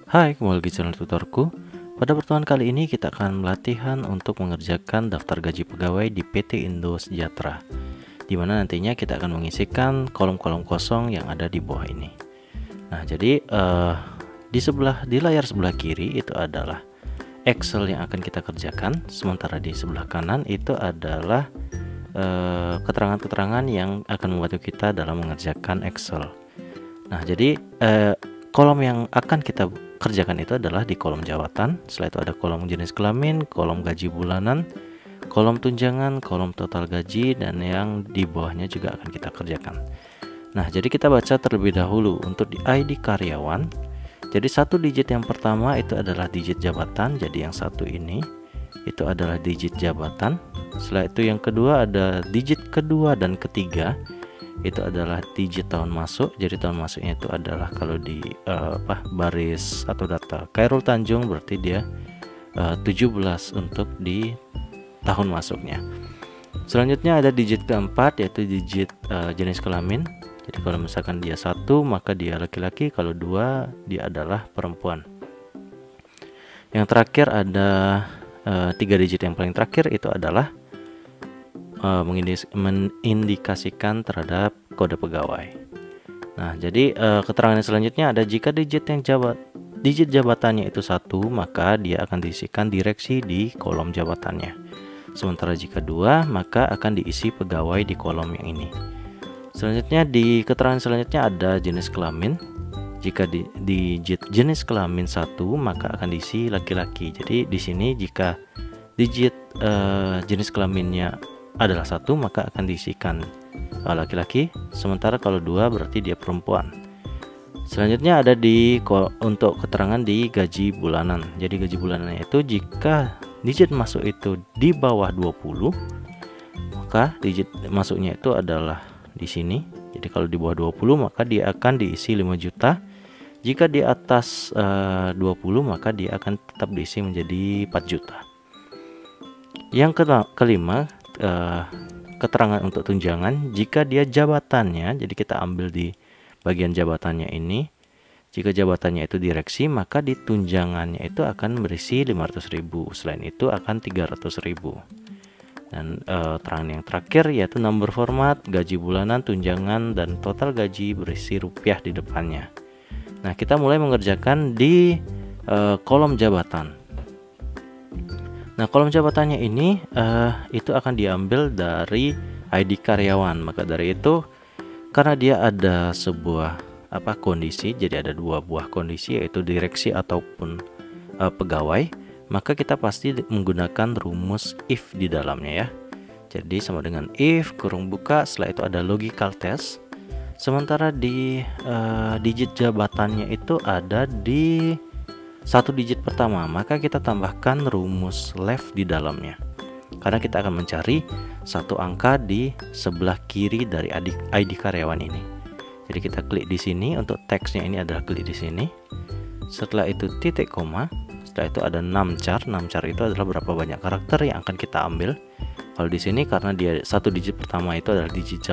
Hai, kembali lagi channel tutorku. Pada pertemuan kali ini kita akan melatihan untuk mengerjakan daftar gaji pegawai di PT Indo Sejahtera, di mana nantinya kita akan mengisikan kolom-kolom kosong yang ada di bawah ini. Nah, jadi di layar sebelah kiri itu adalah Excel yang akan kita kerjakan, sementara di sebelah kanan itu adalah keterangan-keterangan yang akan membantu kita dalam mengerjakan Excel. Nah, jadi kolom yang akan kita kerjakan itu adalah di kolom jabatan. Setelah itu ada kolom jenis kelamin, kolom gaji bulanan, kolom tunjangan, kolom total gaji, dan yang di bawahnya juga akan kita kerjakan. Nah, jadi kita baca terlebih dahulu untuk di ID karyawan. Jadi satu digit yang pertama itu adalah digit jabatan. Jadi yang satu ini itu adalah digit jabatan. Setelah itu yang kedua ada digit kedua dan ketiga, itu adalah digit tahun masuk. Jadi tahun masuknya itu adalah kalau di baris atau data Khairul Tanjung, berarti dia 17 untuk di tahun masuknya. Selanjutnya ada digit keempat, yaitu digit jenis kelamin. Jadi kalau misalkan dia 1 maka dia laki-laki, kalau 2 dia adalah perempuan. Yang terakhir ada 3 digit yang paling terakhir itu adalah mengindikasikan terhadap kode pegawai. Nah, jadi keterangan selanjutnya ada jika digit jabatannya itu 1, maka dia akan diisikan direksi di kolom jabatannya. Sementara jika 2, maka akan diisi pegawai di kolom yang ini. Selanjutnya di keterangan selanjutnya ada jenis kelamin. Jika digit jenis kelamin 1, maka akan diisi laki-laki. Jadi di sini jika digit jenis kelaminnya adalah 1, maka akan diisikan laki-laki, sementara kalau 2 berarti dia perempuan. Selanjutnya ada untuk keterangan di gaji bulanan. Jadi gaji bulanannya itu jika digit masuk itu di bawah 20, maka digit masuknya itu adalah di sini. Jadi kalau di bawah 20 maka dia akan diisi 5 juta. Jika di atas 20 maka dia akan tetap diisi menjadi 4 juta. Yang kelima, keterangan untuk tunjangan. Jika dia jabatannya, jadi kita ambil di bagian jabatannya ini, jika jabatannya itu direksi, maka di tunjangannya itu akan berisi 500.000. Selain itu akan 300.000. Dan keterangan yang terakhir yaitu number format, gaji bulanan, tunjangan, dan total gaji berisi rupiah di depannya. Nah, kita mulai mengerjakan di kolom jabatan. Nah, kolom jabatannya ini itu akan diambil dari ID karyawan. Maka dari itu, karena dia ada sebuah kondisi, jadi ada 2 buah kondisi, yaitu direksi ataupun pegawai, maka kita pasti menggunakan rumus if di dalamnya ya. Jadi sama dengan if kurung buka, setelah itu ada logical test. Sementara di digit jabatannya itu ada di 1 digit pertama, maka kita tambahkan rumus left di dalamnya, karena kita akan mencari 1 angka di sebelah kiri dari ID karyawan ini. Jadi kita klik di sini, untuk teksnya ini adalah klik di sini. Setelah itu titik koma, setelah itu ada numchar. Numchar itu adalah berapa banyak karakter yang akan kita ambil. Kalau di sini karena dia 1 digit pertama itu adalah digit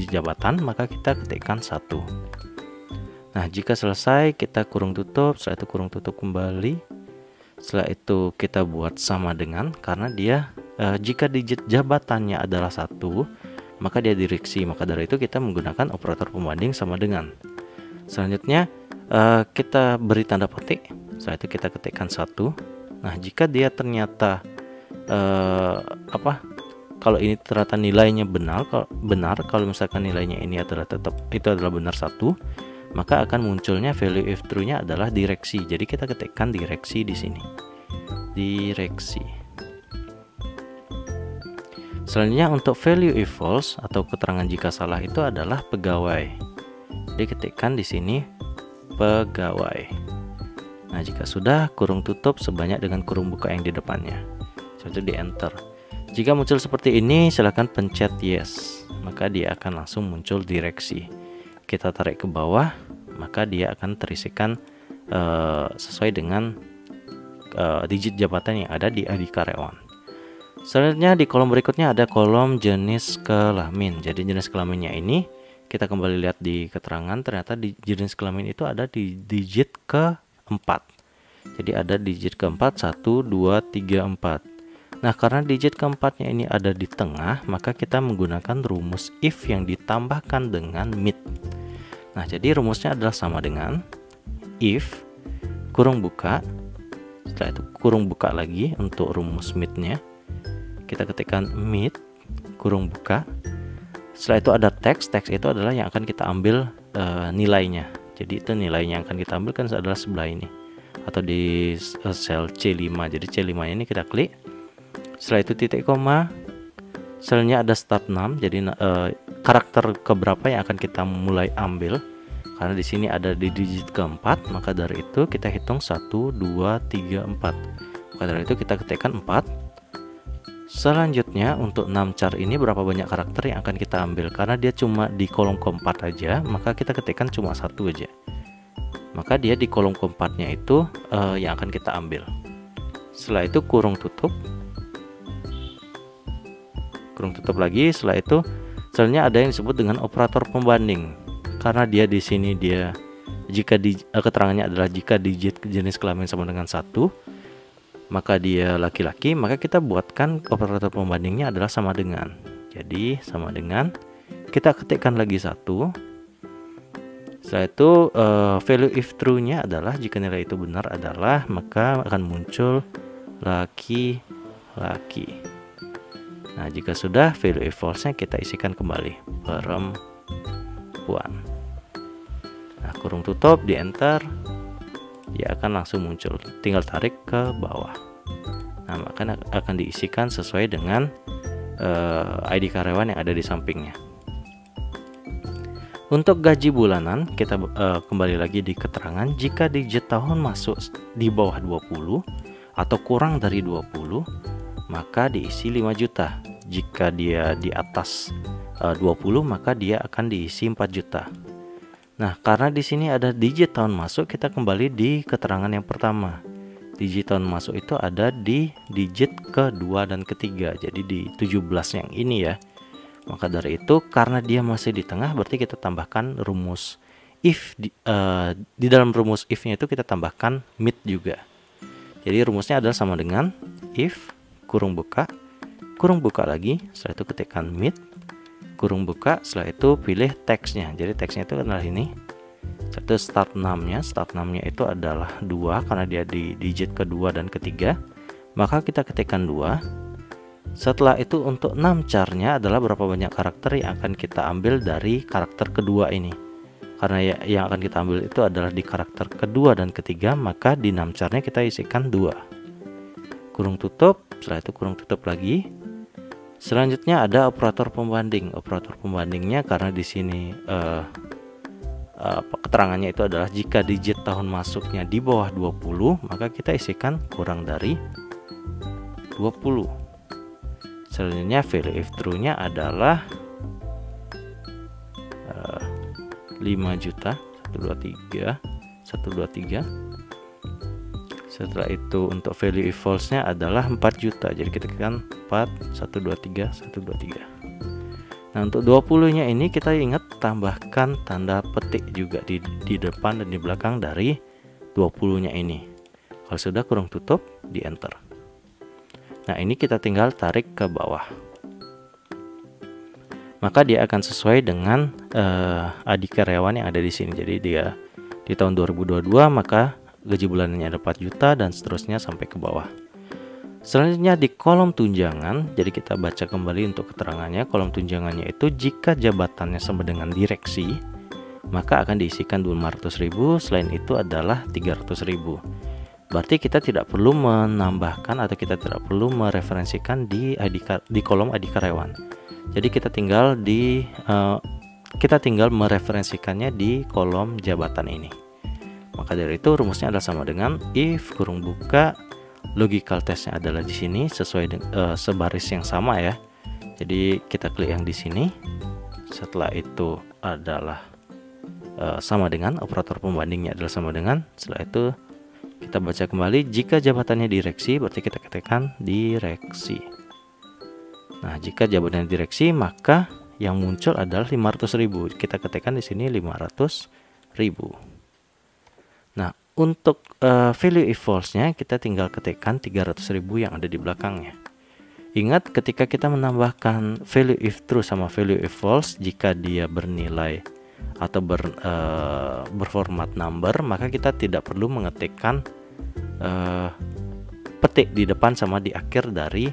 jabatan, maka kita ketikkan 1. Nah, jika selesai kita kurung tutup, setelah itu kurung tutup kembali. Setelah itu kita buat sama dengan, karena dia jika digit jabatannya adalah 1, maka dia direksi, maka dari itu kita menggunakan operator pembanding sama dengan. Selanjutnya kita beri tanda petik, setelah itu kita ketikkan 1. Nah, jika dia ternyata kalau ini ternyata nilainya benar, kalau misalkan nilainya ini adalah benar 1, maka akan munculnya value if true-nya adalah direksi. Jadi kita ketikkan direksi di sini. Direksi. Selanjutnya untuk value if false atau keterangan jika salah itu adalah pegawai. Jadi ketikkan di sini pegawai. Nah, jika sudah, kurung tutup sebanyak dengan kurung buka yang di depannya. Setelah itu di enter. Jika muncul seperti ini, silahkan pencet yes. Maka dia akan langsung muncul direksi. Kita tarik ke bawah, maka dia akan terisikan sesuai dengan digit jabatan yang ada di ID karyawan. Selanjutnya di kolom berikutnya ada kolom jenis kelamin. Jadi jenis kelaminnya ini kita kembali lihat di keterangan, ternyata di jenis kelamin itu ada di digit ke 4. Jadi ada digit keempat 1, 2, 3, 4. Nah, karena digit keempatnya ini ada di tengah, maka kita menggunakan rumus if yang ditambahkan dengan mid. Nah, jadi rumusnya adalah sama dengan if kurung buka, setelah itu kurung buka lagi untuk rumus midnya. Kita ketikkan mid kurung buka. Setelah itu ada teks itu adalah yang akan kita ambil nilainya. Jadi itu nilainya yang akan kita ambil kan adalah sebelah ini atau di sel C5. Jadi C5 ini kita klik. Setelah itu titik koma, selnya ada start 6. Jadi karakter keberapa yang akan kita mulai ambil, karena di sini ada di digit keempat, maka dari itu kita hitung 1, 2, 3, 4. Maka dari itu kita ketikkan 4. Selanjutnya untuk 6 char ini berapa banyak karakter yang akan kita ambil, karena dia cuma di kolom keempat aja, maka kita ketikkan cuma 1 aja. Maka dia di kolom keempatnya itu yang akan kita ambil. Setelah itu kurung tutup lagi. Setelah itu selnya ada yang disebut dengan operator pembanding, karena dia di sini dia keterangannya adalah jika digit jenis kelamin sama dengan 1, maka dia laki-laki, maka kita buatkan operator pembandingnya adalah sama dengan. Jadi sama dengan, kita ketikkan lagi 1. Setelah itu value if true-nya adalah jika nilai itu benar adalah, maka akan muncul laki-laki. Nah, jika sudah, value if false-nya kita isikan kembali perempuan. Nah, kurung tutup, di enter, dia akan langsung muncul. Tinggal tarik ke bawah. Nah, maka akan diisikan sesuai dengan ID karyawan yang ada di sampingnya. Untuk gaji bulanan, kita kembali lagi di keterangan. Jika digit tahun masuk di bawah 20 atau kurang dari 20, maka diisi 5 juta. Jika dia di atas 20, maka dia akan diisi 4 juta. Nah, karena di sini ada digit tahun masuk, kita kembali di keterangan yang pertama. Digit tahun masuk itu ada di digit kedua dan ketiga. Jadi di 17 yang ini ya. Maka dari itu, karena dia masih di tengah, berarti kita tambahkan rumus if. Di dalam rumus if-nya itu kita tambahkan mid juga. Jadi rumusnya adalah sama dengan if kurung buka lagi, setelah itu ketikkan mid kurung buka, setelah itu pilih teksnya. Jadi teksnya itu adalah ini. Setelah itu start 6-nya itu adalah 2 karena dia di digit kedua dan ketiga, maka kita ketikkan 2. Setelah itu untuk 6 char-nya adalah berapa banyak karakter yang akan kita ambil dari karakter kedua ini. Karena yang akan kita ambil itu adalah di karakter kedua dan ketiga, maka di 6 char-nya kita isikan 2. Kurung tutup, setelah itu kurung tutup lagi. Selanjutnya ada operator pembanding. Operator pembandingnya karena di sini keterangannya itu adalah jika digit tahun masuknya di bawah 20, maka kita isikan kurang dari 20. Selanjutnya value if true-nya adalah 5 juta 123. Setelah itu untuk value if false-nya adalah 4 juta. Jadi kita tekan 4 123 123. Nah, untuk 20-nya ini kita ingat tambahkan tanda petik juga di depan dan di belakang dari 20-nya ini. Kalau sudah kurung tutup, di enter. Nah, ini kita tinggal tarik ke bawah. Maka dia akan sesuai dengan ID karyawan yang ada di sini. Jadi dia di tahun 2022 maka gaji bulanannya ada 4 juta dan seterusnya sampai ke bawah. Selanjutnya di kolom tunjangan, jadi kita baca kembali untuk keterangannya. Kolom tunjangannya itu jika jabatannya sama dengan direksi, maka akan diisikan 500.000, selain itu adalah 300.000. Berarti kita tidak perlu menambahkan atau kita tidak perlu mereferensikan di kolom ID karyawan. Jadi kita tinggal mereferensikannya di kolom jabatan ini. Maka dari itu rumusnya adalah sama dengan if kurung buka, logical testnya adalah di sini sesuai sebaris yang sama ya. Jadi kita klik yang di sini. Setelah itu adalah sama dengan operator pembandingnya adalah sama dengan. Setelah itu kita baca kembali, jika jabatannya direksi berarti kita ketikkan direksi. Nah, jika jabatannya direksi maka yang muncul adalah 500.000. Kita ketikkan di sini 500.000. Nah, untuk value if false-nya kita tinggal ketikkan 300.000 yang ada di belakangnya. Ingat, ketika kita menambahkan value if true sama value if false, jika dia bernilai atau berformat number, maka kita tidak perlu mengetikkan petik di depan sama di akhir dari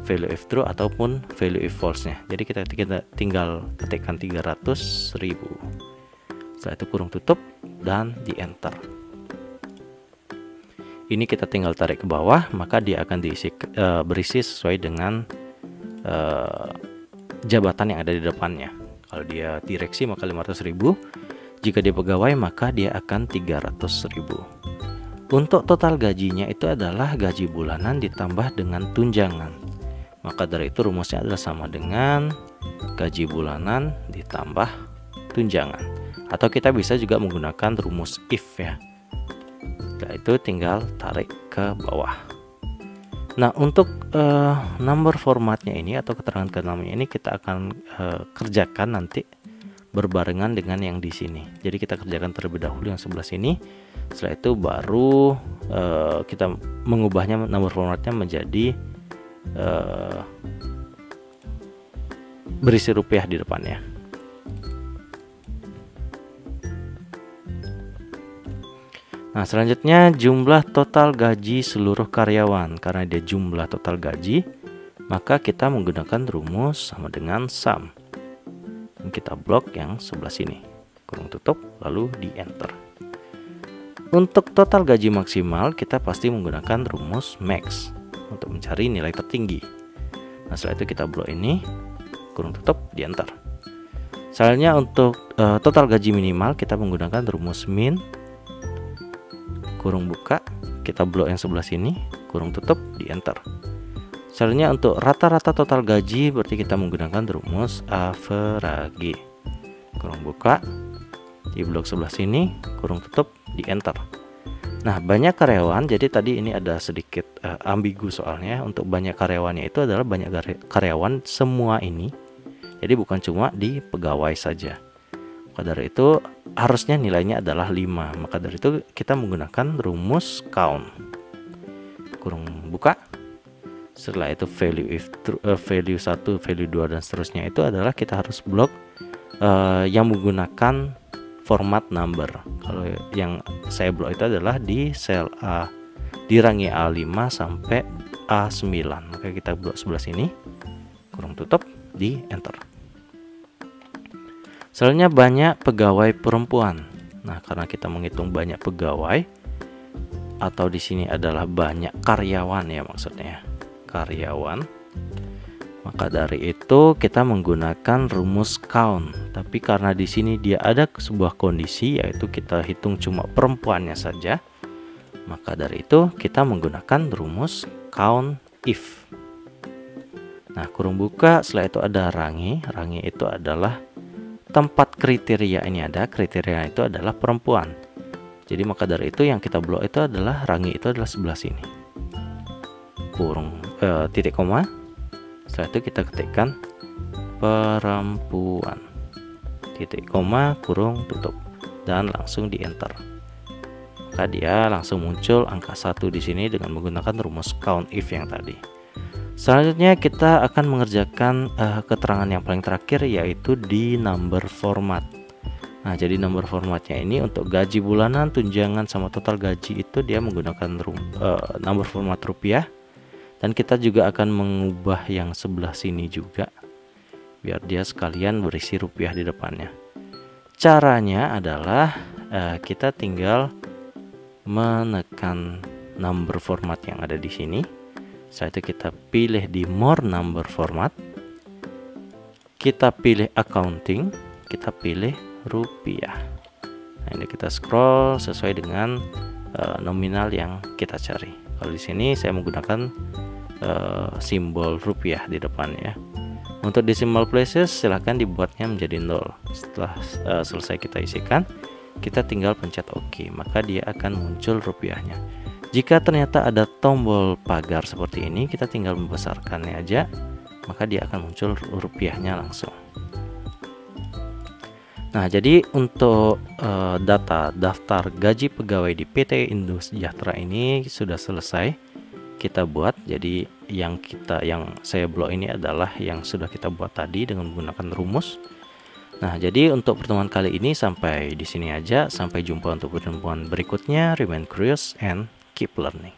value if true ataupun value if false-nya. Jadi kita tinggal ketikkan 300.000. Setelah itu kurung tutup dan di enter. Ini kita tinggal tarik ke bawah, maka dia akan berisi sesuai dengan jabatan yang ada di depannya. Kalau dia direksi maka 500.000, jika dia pegawai maka dia akan 300.000. Untuk total gajinya itu adalah gaji bulanan ditambah dengan tunjangan. Maka dari itu rumusnya adalah sama dengan gaji bulanan ditambah tunjangan. Atau kita bisa juga menggunakan rumus if ya. Setelah itu tinggal tarik ke bawah. Nah, untuk number formatnya ini atau keterangan ke-6 ini kita akan kerjakan nanti berbarengan dengan yang di sini. Jadi kita kerjakan terlebih dahulu yang sebelah sini. Setelah itu baru kita mengubahnya number formatnya menjadi berisi rupiah di depannya. Nah, selanjutnya jumlah total gaji seluruh karyawan. Karena dia jumlah total gaji, maka kita menggunakan rumus sama dengan sum. Dan kita blok yang sebelah sini, kurung tutup, lalu di enter. Untuk total gaji maksimal, kita pasti menggunakan rumus max untuk mencari nilai tertinggi. Nah, setelah itu kita blok ini, kurung tutup, di enter. Selanjutnya untuk total gaji minimal, kita menggunakan rumus min, kurung buka, kita blok yang sebelah sini, kurung tutup, di enter. Selanjutnya untuk rata-rata total gaji berarti kita menggunakan rumus average, kurung buka, di blok sebelah sini, kurung tutup, di enter. Nah, banyak karyawan, jadi tadi ini ada sedikit ambigu soalnya. Untuk banyak karyawannya itu adalah banyak karyawan semua ini, jadi bukan cuma di pegawai saja. Maka dari itu harusnya nilainya adalah 5. Maka dari itu kita menggunakan rumus count, kurung buka. Setelah itu value if value 1, value 2 dan seterusnya itu adalah kita harus blok yang menggunakan format number. Kalau yang saya blok itu adalah di sel A, di rangi A5 sampai A9. Maka kita blok sebelah sini, kurung tutup, di enter. Selanjutnya banyak pegawai perempuan. Nah, karena kita menghitung banyak pegawai atau di sini adalah banyak karyawan ya, maksudnya karyawan. Maka dari itu kita menggunakan rumus count. Tapi karena di sini dia ada sebuah kondisi, yaitu kita hitung cuma perempuannya saja. Maka dari itu kita menggunakan rumus count if. Nah, kurung buka, setelah itu ada rangi. Rangi itu adalah tempat kriteria ini ada, kriteria itu adalah perempuan. Jadi maka dari itu yang kita blok itu adalah rangi itu adalah sebelah sini. Kurung titik koma. Setelah itu kita ketikkan perempuan. Titik koma, kurung tutup, dan langsung di enter. Maka dia langsung muncul angka 1 di sini dengan menggunakan rumus count if yang tadi. Selanjutnya kita akan mengerjakan keterangan yang paling terakhir, yaitu di number format. Nah, jadi number formatnya ini untuk gaji bulanan, tunjangan sama total gaji itu dia menggunakan number format rupiah. Dan kita juga akan mengubah yang sebelah sini juga, biar dia sekalian berisi rupiah di depannya. Caranya adalah kita tinggal menekan number format yang ada di sini. Setelah itu kita pilih di more number format, kita pilih accounting, kita pilih rupiah. Nah, ini kita scroll sesuai dengan nominal yang kita cari. Kalau di sini saya menggunakan simbol rupiah di depan ya. Untuk decimal places silahkan dibuatnya menjadi 0. Setelah selesai kita isikan, kita tinggal pencet OK, maka dia akan muncul rupiahnya. Jika ternyata ada tombol pagar seperti ini, kita tinggal membesarkannya aja, maka dia akan muncul rupiahnya langsung. Nah, jadi untuk data daftar gaji pegawai di PT Indo Sejahtera ini sudah selesai kita buat. Jadi yang saya blok ini adalah yang sudah kita buat tadi dengan menggunakan rumus. Nah, jadi untuk pertemuan kali ini sampai di sini aja. Sampai jumpa untuk pertemuan berikutnya. Remain curious and keep learning.